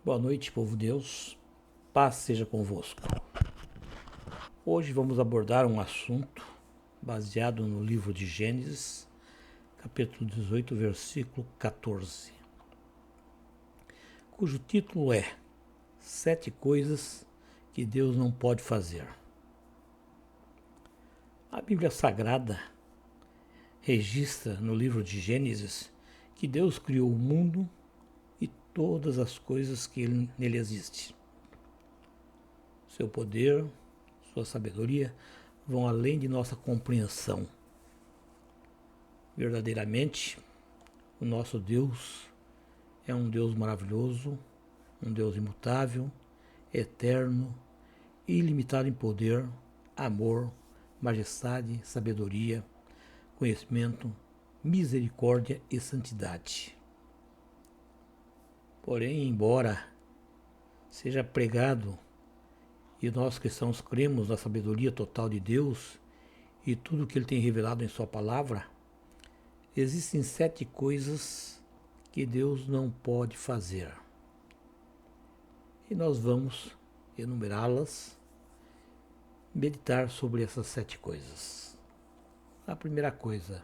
Boa noite, povo de Deus. Paz seja convosco. Hoje vamos abordar um assunto baseado no livro de Gênesis, capítulo 18, versículo 14, cujo título é 7 coisas que Deus não pode fazer. A Bíblia Sagrada registra no livro de Gênesis que Deus criou o mundo e todas as coisas que nele existem. Seu poder, sua sabedoria vão além de nossa compreensão. Verdadeiramente, o nosso Deus é um Deus maravilhoso, um Deus imutável, eterno, ilimitado em poder, amor, majestade, sabedoria, conhecimento, misericórdia e santidade. Porém, embora seja pregado e nós cristãos cremos na sabedoria total de Deus e tudo que Ele tem revelado em Sua palavra, existem 7 coisas que Deus não pode fazer. E nós vamos enumerá-las, meditar sobre essas 7 coisas. A primeira coisa,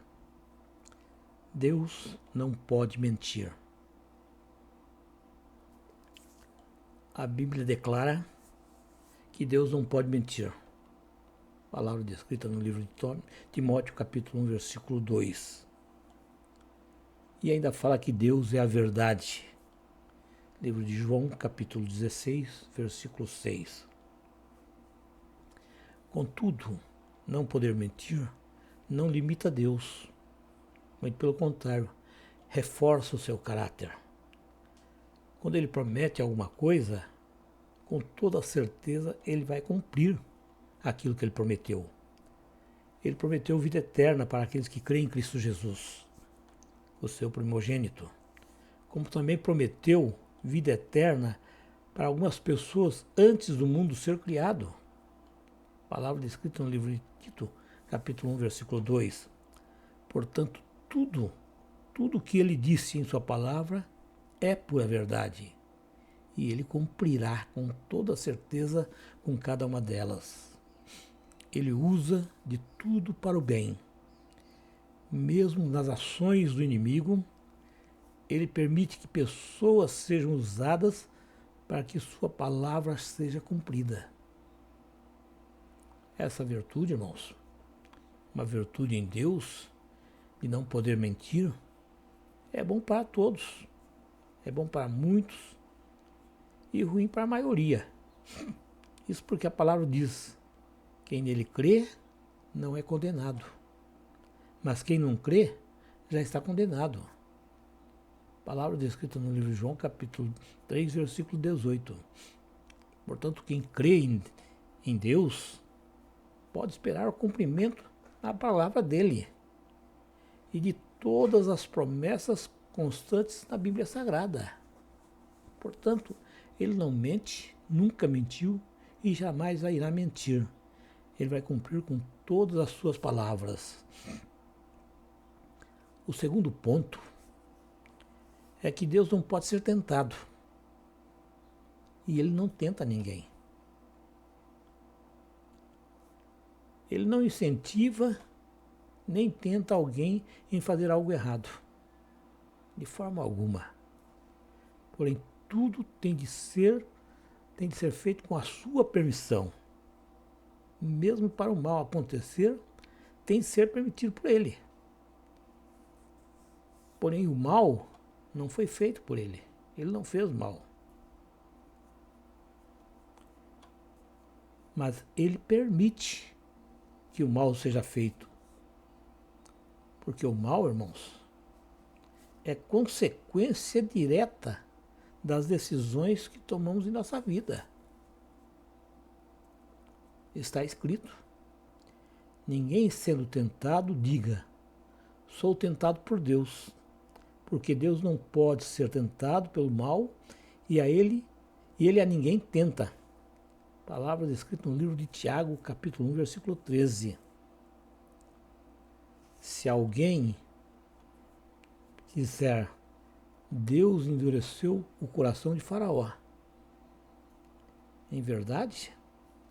Deus não pode mentir. A Bíblia declara que Deus não pode mentir. Palavra descrita no livro de Timóteo, capítulo 1, versículo 2. E ainda fala que Deus é a verdade. Livro de João, capítulo 16, versículo 6. Contudo, não poder mentir não limita Deus, mas pelo contrário, reforça o seu caráter. Quando Ele promete alguma coisa, com toda certeza Ele vai cumprir aquilo que Ele prometeu. Ele prometeu vida eterna para aqueles que creem em Cristo Jesus, o seu primogênito, como também prometeu vida eterna para algumas pessoas antes do mundo ser criado. Palavra descrita no livro de Tito, capítulo 1, versículo 2. Portanto, tudo que ele disse em sua palavra é pura verdade. E ele cumprirá com toda certeza com cada uma delas. Ele usa de tudo para o bem. Mesmo nas ações do inimigo, ele permite que pessoas sejam usadas para que sua palavra seja cumprida. Essa virtude, irmãos, uma virtude em Deus, de não poder mentir, é bom para todos, é bom para muitos e ruim para a maioria. Isso porque a palavra diz: quem nele crê não é condenado, mas quem não crê já está condenado. Palavra descrita no livro de João, capítulo 3, versículo 18. Portanto, quem crê em Deus pode esperar o cumprimento da palavra dele e de todas as promessas constantes na Bíblia Sagrada. Portanto, ele não mente, nunca mentiu e jamais irá mentir. Ele vai cumprir com todas as suas palavras. O segundo ponto é que Deus não pode ser tentado. E ele não tenta ninguém. Ele não incentiva nem tenta alguém em fazer algo errado. De forma alguma. Porém, tudo tem de ser feito com a sua permissão. Mesmo para o mal acontecer, tem de ser permitido por ele. Porém, o mal não foi feito por ele. Ele não fez mal. Mas ele permite que o mal seja feito. Porque o mal, irmãos, é consequência direta das decisões que tomamos em nossa vida. Está escrito: ninguém sendo tentado diga, sou tentado por Deus, porque Deus não pode ser tentado pelo mal e ele a ninguém tenta. Palavras escritas no livro de Tiago, capítulo 1, versículo 13. Se alguém disser, Deus endureceu o coração de Faraó, Em verdade,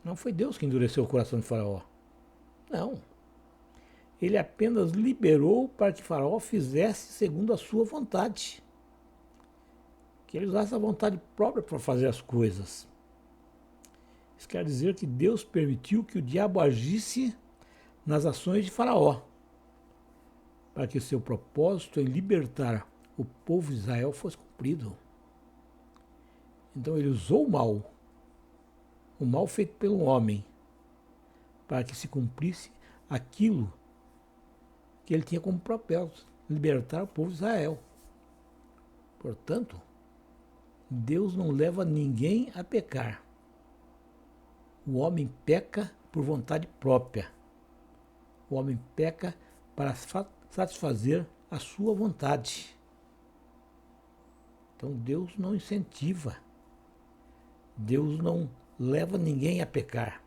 não foi Deus que endureceu o coração de Faraó. Não. Ele apenas liberou para que Faraó fizesse segundo a sua vontade. Que ele usasse a vontade própria para fazer as coisas. Isso quer dizer que Deus permitiu que o diabo agisse nas ações de Faraó, para que seu propósito em libertar o povo de Israel fosse cumprido. Então ele usou o mal feito pelo homem, para que se cumprisse aquilo que ele tinha como propósito, libertar o povo de Israel. Portanto, Deus não leva ninguém a pecar. O homem peca por vontade própria. O homem peca para satisfazer a sua vontade. Então Deus não incentiva. Deus não leva ninguém a pecar.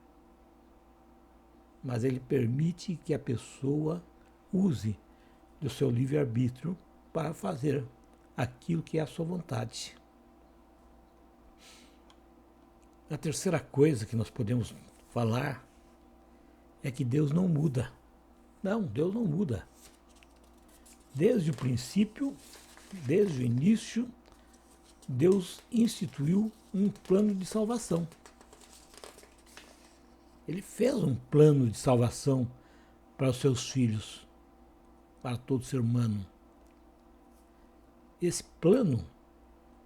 Mas ele permite que a pessoa use do seu livre-arbítrio para fazer aquilo que é a sua vontade. A terceira coisa que nós podemos falar é que Deus não muda. Não, Deus não muda. Desde o princípio, desde o início, Deus instituiu um plano de salvação. Ele fez um plano de salvação para os seus filhos, para todo ser humano. Esse plano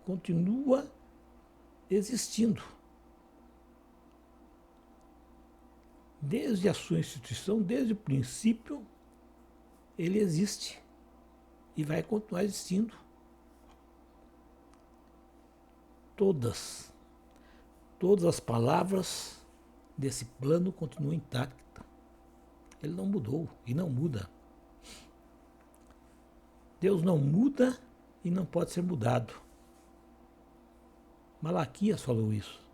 continua existindo. Desde a sua instituição, desde o princípio, ele existe e vai continuar existindo. Todas as palavras desse plano continuam intactas. Ele não mudou e não muda. Deus não muda e não pode ser mudado. Malaquias falou isso.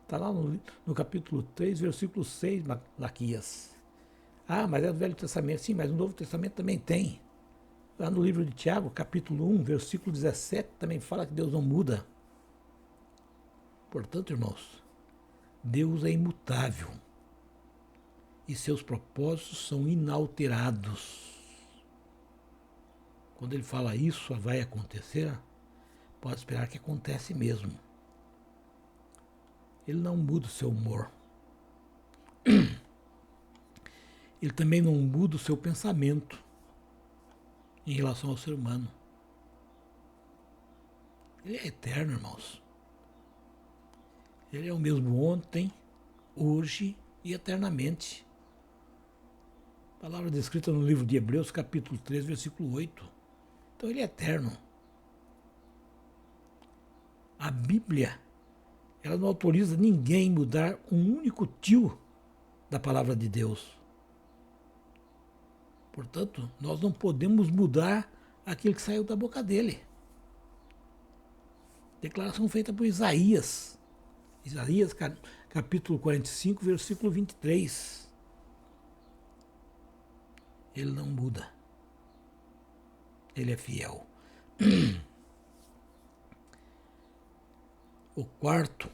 Está lá no capítulo 3, versículo 6, Malaquias. Ah, mas é do Velho Testamento. Sim, mas no Novo Testamento também tem. Lá no livro de Tiago, capítulo 1, versículo 17, também fala que Deus não muda. Portanto, irmãos, Deus é imutável e seus propósitos são inalterados. Quando ele fala isso vai acontecer, pode esperar que acontece mesmo. Ele não muda o seu humor. Ele também não muda o seu pensamento em relação ao ser humano. Ele é eterno, irmãos. Ele é o mesmo ontem, hoje e eternamente. Palavra descrita no livro de Hebreus, capítulo 3, versículo 8. Então ele é eterno. A Bíblia, ela não autoriza ninguém mudar um único tio da palavra de Deus. Portanto, nós não podemos mudar aquilo que saiu da boca dele. Declaração feita por Isaías. Isaías, capítulo 45, versículo 23. Ele não muda. Ele é fiel. O quarto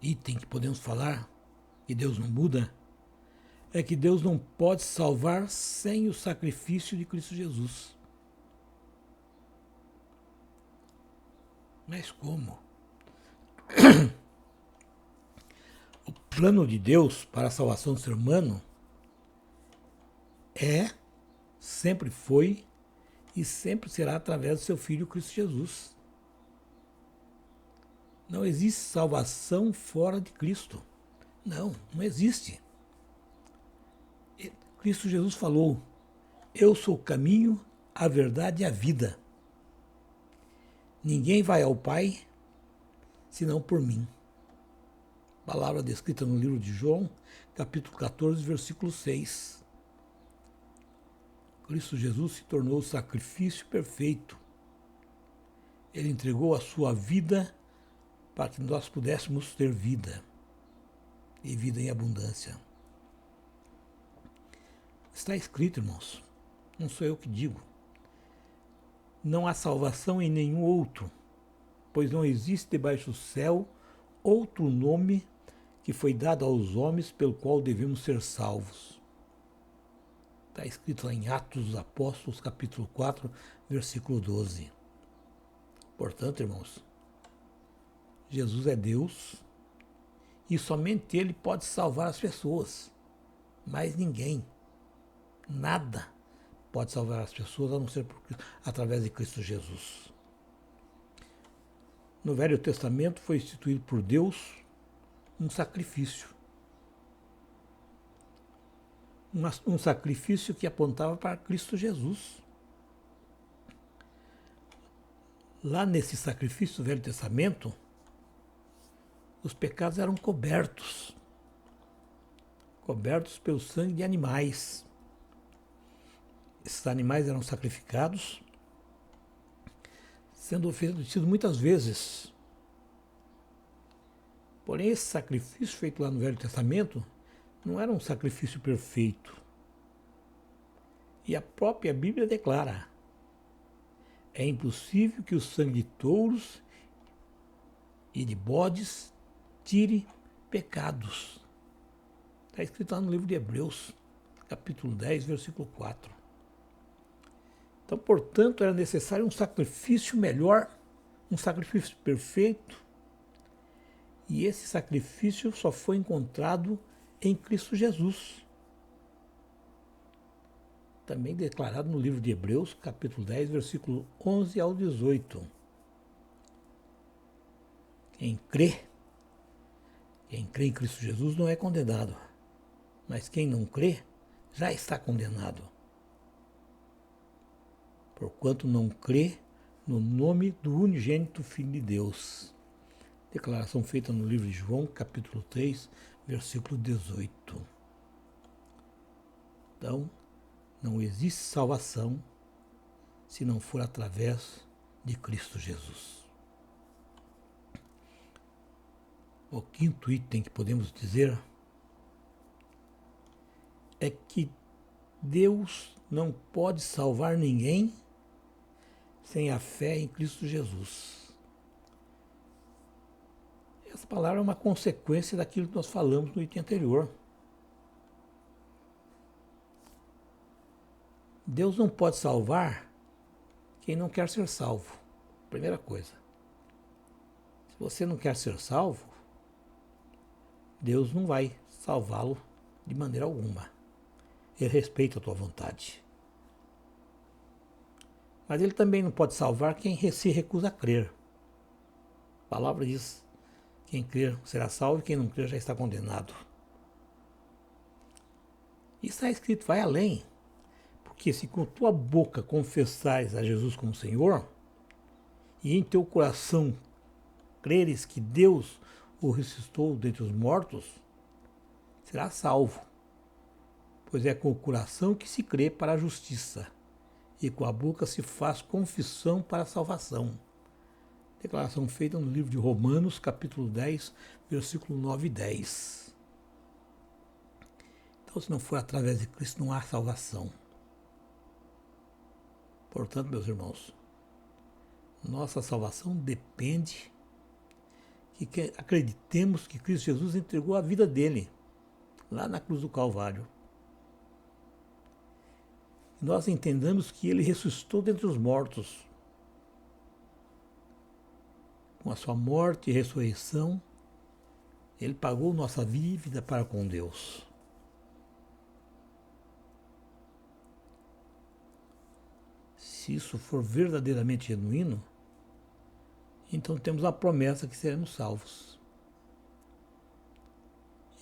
item que podemos falar, que Deus não muda, é que Deus não pode salvar sem o sacrifício de Cristo Jesus. Mas como? O plano de Deus para a salvação do ser humano sempre foi e sempre será através do seu Filho Cristo Jesus. Não existe salvação fora de Cristo. Não existe. Cristo Jesus falou: eu sou o caminho, a verdade e a vida. Ninguém vai ao Pai senão por mim. Palavra descrita no livro de João, capítulo 14, versículo 6. Cristo Jesus se tornou o sacrifício perfeito. Ele entregou a sua vida para que nós pudéssemos ter vida, e vida em abundância. Está escrito, irmãos, não sou eu que digo. Não há salvação em nenhum outro, pois não existe debaixo do céu outro nome que foi dado aos homens pelo qual devemos ser salvos. Está escrito lá em Atos dos Apóstolos, capítulo 4, versículo 12. Portanto, irmãos, Jesus é Deus e somente Ele pode salvar as pessoas. Mais ninguém, nada pode salvar as pessoas a não ser através de Cristo Jesus. No Velho Testamento foi instituído por Deus um sacrifício. Um sacrifício que apontava para Cristo Jesus. Lá nesse sacrifício do Velho Testamento, os pecados eram cobertos pelo sangue de animais. Esses animais eram sacrificados, sendo oferecidos muitas vezes. Porém, esse sacrifício feito lá no Velho Testamento não era um sacrifício perfeito. E a própria Bíblia declara: é impossível que o sangue de touros e de bodes tire pecados. Está escrito lá no livro de Hebreus, capítulo 10, versículo 4. Então, portanto, era necessário um sacrifício melhor, um sacrifício perfeito. E esse sacrifício só foi encontrado em Cristo Jesus. Também declarado no livro de Hebreus, capítulo 10, versículo 11 ao 18. Quem crê em Cristo Jesus não é condenado, mas quem não crê já está condenado, porquanto não crê no nome do unigênito Filho de Deus. Declaração feita no livro de João, capítulo 3, versículo 18. Então, não existe salvação se não for através de Cristo Jesus. O quinto item que podemos dizer é que Deus não pode salvar ninguém sem a fé em Cristo Jesus. Essa palavra é uma consequência daquilo que nós falamos no item anterior. Deus não pode salvar quem não quer ser salvo. Primeira coisa. Se você não quer ser salvo, Deus não vai salvá-lo de maneira alguma. Ele respeita a tua vontade. Mas ele também não pode salvar quem se recusa a crer. A palavra diz: quem crer será salvo, e quem não crer já está condenado. E está escrito, vai além. Porque se com tua boca confessares a Jesus como Senhor, e em teu coração creres que Deus o ressuscitou dentre os mortos, será salvo. Pois é com o coração que se crê para a justiça, e com a boca se faz confissão para a salvação. Declaração feita no livro de Romanos, capítulo 10, versículo 9 e 10. Então, se não for através de Cristo, não há salvação. Portanto, meus irmãos, nossa salvação depende que acreditemos que Cristo Jesus entregou a vida dele lá na cruz do Calvário. Nós entendamos que ele ressuscitou dentre os mortos. Com a sua morte e ressurreição, ele pagou nossa dívida para com Deus. Se isso for verdadeiramente genuíno, então temos a promessa que seremos salvos.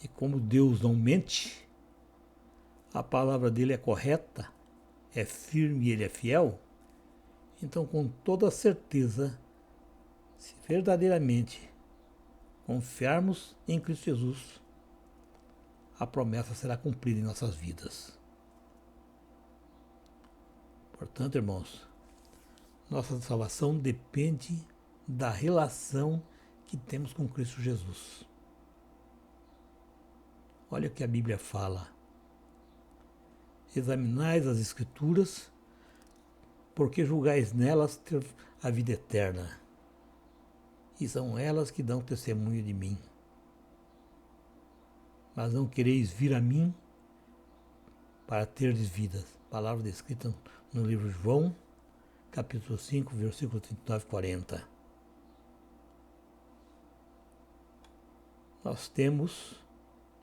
E como Deus não mente, a palavra dele é correta, é firme e ele é fiel, então com toda certeza, se verdadeiramente confiarmos em Cristo Jesus, a promessa será cumprida em nossas vidas. Portanto, irmãos, nossa salvação depende da relação que temos com Cristo Jesus. Olha o que a Bíblia fala. Examinais as Escrituras, porque julgais nelas ter a vida eterna. e são elas que dão testemunho de mim. Mas não quereis vir a mim para terdes vidas. Palavra descrita no livro de João, capítulo 5, versículo 39 e 40. Nós temos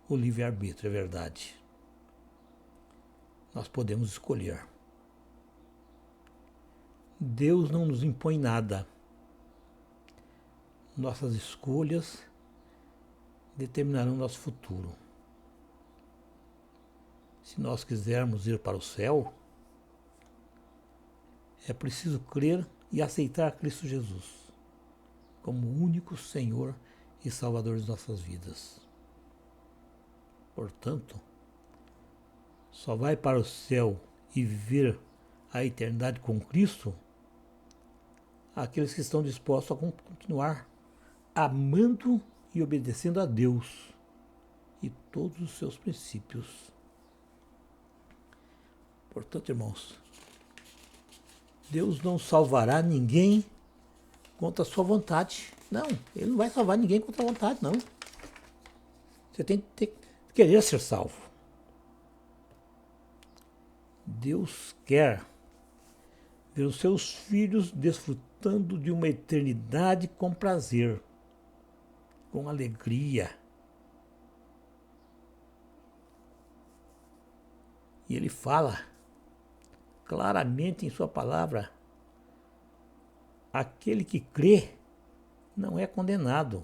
o livre-arbítrio, é verdade. Nós podemos escolher. Deus não nos impõe nada. Nossas escolhas determinarão nosso futuro. Se nós quisermos ir para o céu, é preciso crer e aceitar Cristo Jesus como o único Senhor e Salvador de nossas vidas. Portanto, só vai para o céu e viver a eternidade com Cristo aqueles que estão dispostos a continuar amando e obedecendo a Deus e todos os seus princípios. Portanto, irmãos, Deus não salvará ninguém contra a sua vontade. Não, Ele não vai salvar ninguém contra a vontade, não. Você tem que querer ser salvo. Deus quer ver os seus filhos desfrutando de uma eternidade com prazer, com alegria. E Ele fala claramente em sua palavra: aquele que crê não é condenado,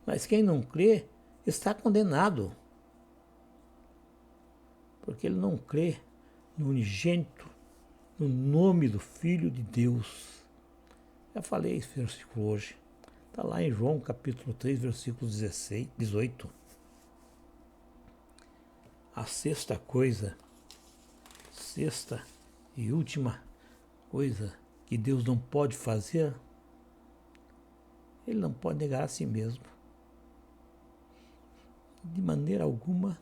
mas quem não crê está condenado, porque ele não crê no unigênito, no nome do Filho de Deus. Já falei esse versículo hoje. Está lá em João capítulo 3, versículo 18. A sexta e última coisa que Deus não pode fazer, Ele não pode negar a si mesmo. De maneira alguma,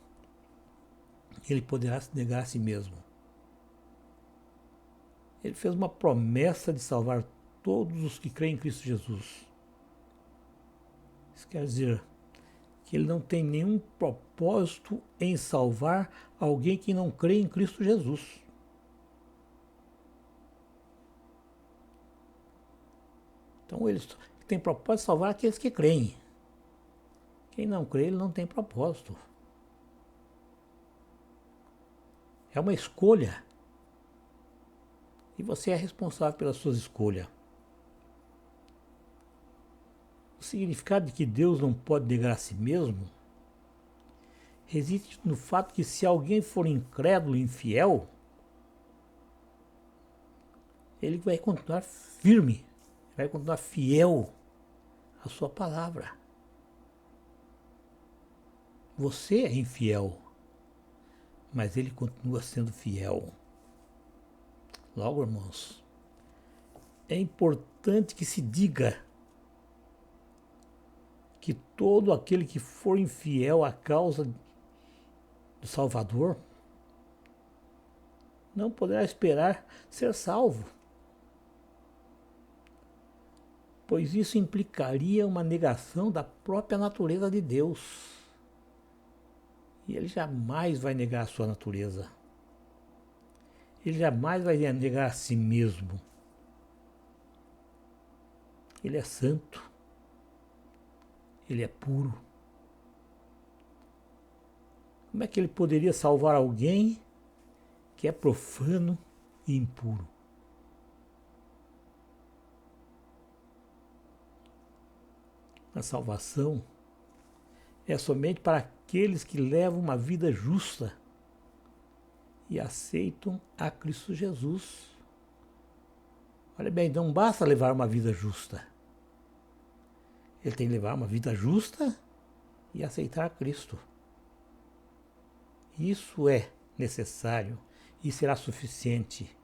Ele poderá negar a si mesmo. Ele fez uma promessa de salvar todos os que creem em Cristo Jesus. Isso quer dizer que Ele não tem nenhum propósito em salvar alguém que não crê em Cristo Jesus. Então Ele tem propósito de salvar aqueles que creem. Quem não crê, Ele não tem propósito. É uma escolha. E você é responsável pelas suas escolhas. O significado de que Deus não pode negar a si mesmo reside no fato que se alguém for incrédulo e infiel, ele vai continuar firme, vai continuar fiel à sua palavra. Você é infiel, mas ele continua sendo fiel. Logo, irmãos, é importante que se diga que todo aquele que for infiel à causa do Salvador não poderá esperar ser salvo, pois isso implicaria uma negação da própria natureza de Deus. E Ele jamais vai negar a sua natureza. Ele jamais vai negar a si mesmo. Ele é santo. Ele é puro. Como é que Ele poderia salvar alguém que é profano e impuro? A salvação é somente para aqueles que levam uma vida justa e aceitam a Cristo Jesus. Olha bem, não basta levar uma vida justa. Ele tem que levar uma vida justa e aceitar a Cristo. Isso é necessário e será suficiente.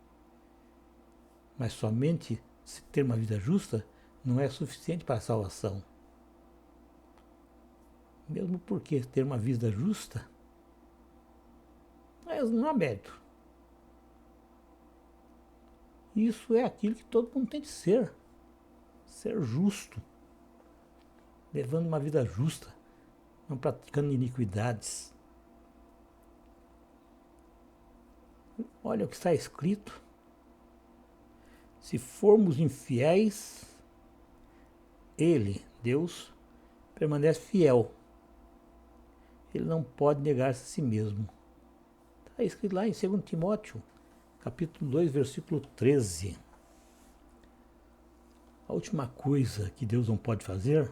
Mas somente se ter uma vida justa não é suficiente para a salvação. Mesmo porque ter uma vida justa não há mérito. Isso é aquilo que todo mundo tem que ser. ser justo, levando uma vida justa, não praticando iniquidades. Olha o que está escrito. Se formos infiéis, Ele, Deus, permanece fiel. Ele não pode negar-se a si mesmo. Está escrito lá em 2 Timóteo, capítulo 2, versículo 13. A última coisa que Deus não pode fazer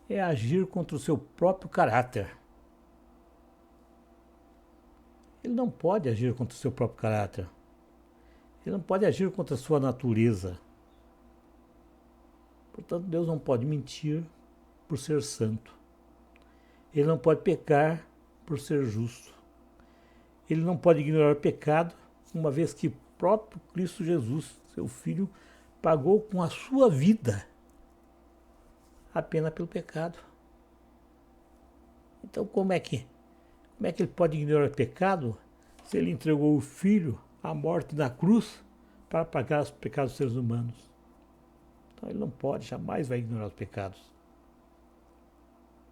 é agir contra o seu próprio caráter. Ele não pode agir contra o seu próprio caráter. Ele não pode agir contra a sua natureza. Portanto, Deus não pode mentir por ser santo. Ele não pode pecar por ser justo. Ele não pode ignorar o pecado, uma vez que o próprio Cristo Jesus, seu Filho, pagou com a sua vida a pena pelo pecado. Então, como é que ele pode ignorar o pecado se ele entregou o Filho à morte na cruz para pagar os pecados dos seres humanos? Então, ele não pode, jamais vai ignorar os pecados.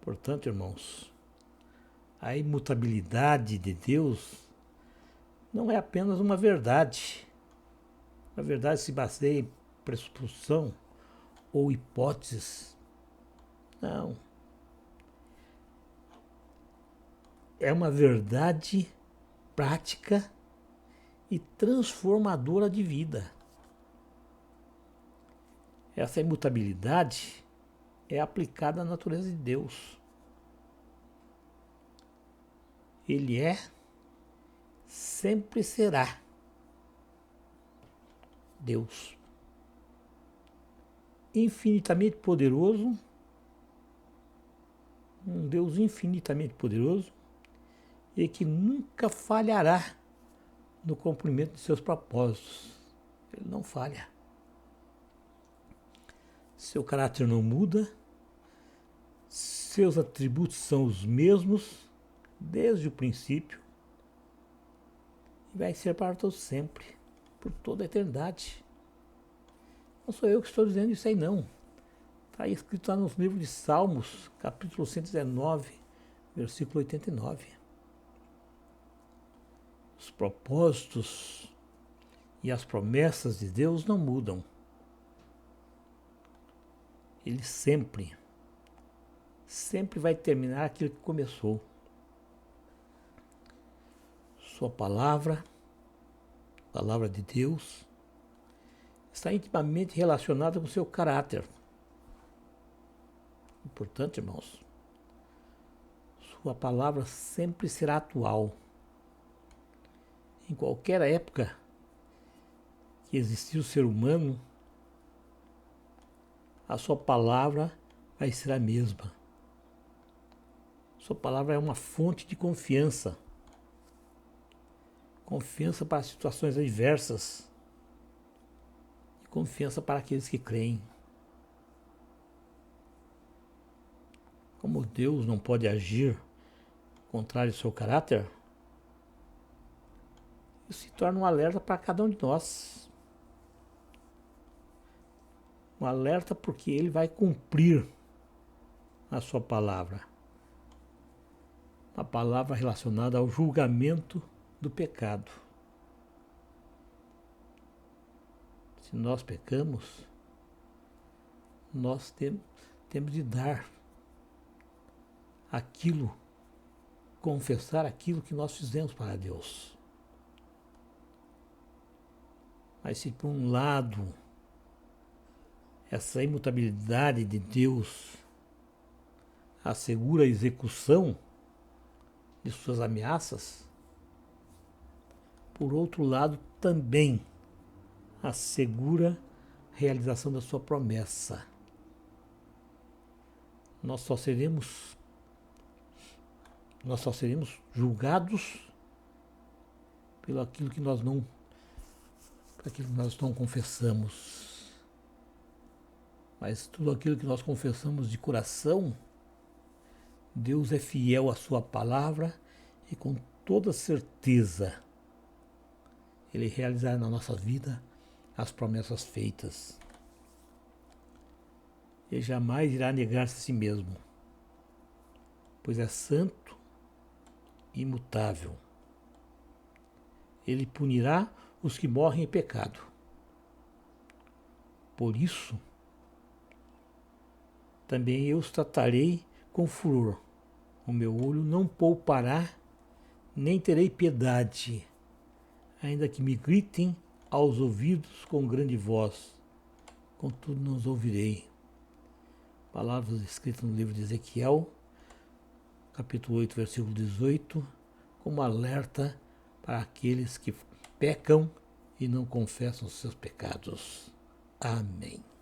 Portanto, irmãos, a imutabilidade de Deus não é apenas uma verdade. A verdade se baseia em pressuposição ou hipóteses. Não. É uma verdade prática e transformadora de vida. Essa imutabilidade é aplicada à natureza de Deus. Ele é, sempre será Deus. Infinitamente poderoso, um Deus infinitamente poderoso e que nunca falhará no cumprimento de seus propósitos. Ele não falha. Seu caráter não muda, seus atributos são os mesmos desde o princípio e vai ser para todos sempre, por toda a eternidade. Não sou eu que estou dizendo isso aí, não. Está escrito lá nos livros de Salmos, capítulo 119, versículo 89. Os propósitos e as promessas de Deus não mudam. Ele sempre vai terminar aquilo que começou. Sua palavra, a palavra de Deus, está intimamente relacionada com o seu caráter. Portanto, irmãos, sua palavra sempre será atual. Em qualquer época que existir o ser humano, a sua palavra vai ser a mesma. Sua palavra é uma fonte de confiança. Confiança para situações adversas. E confiança para aqueles que creem. Como Deus não pode agir contrário ao seu caráter, isso se torna um alerta para cada um de nós. Um alerta porque ele vai cumprir a sua palavra. Uma palavra relacionada ao julgamento do pecado. Se nós pecamos, nós temos de dar aquilo, confessar aquilo que nós fizemos para Deus. Mas se por um lado essa imutabilidade de Deus assegura a execução de suas ameaças, por outro lado também assegura a realização da sua promessa. Nós só seremos julgados pelo aquilo que nós não confessamos. Mas tudo aquilo que nós confessamos de coração, Deus é fiel à sua palavra e com toda certeza Ele realizará na nossa vida as promessas feitas. Ele jamais irá negar-se a si mesmo, pois é santo e imutável. Ele punirá os que morrem em pecado. Por isso, também eu os tratarei com furor. O meu olho não poupará, nem terei piedade, ainda que me gritem aos ouvidos com grande voz. Contudo, não os ouvirei. Palavras escritas no livro de Ezequiel, capítulo 8, versículo 18, como alerta para aqueles que pecam e não confessam os seus pecados. Amém.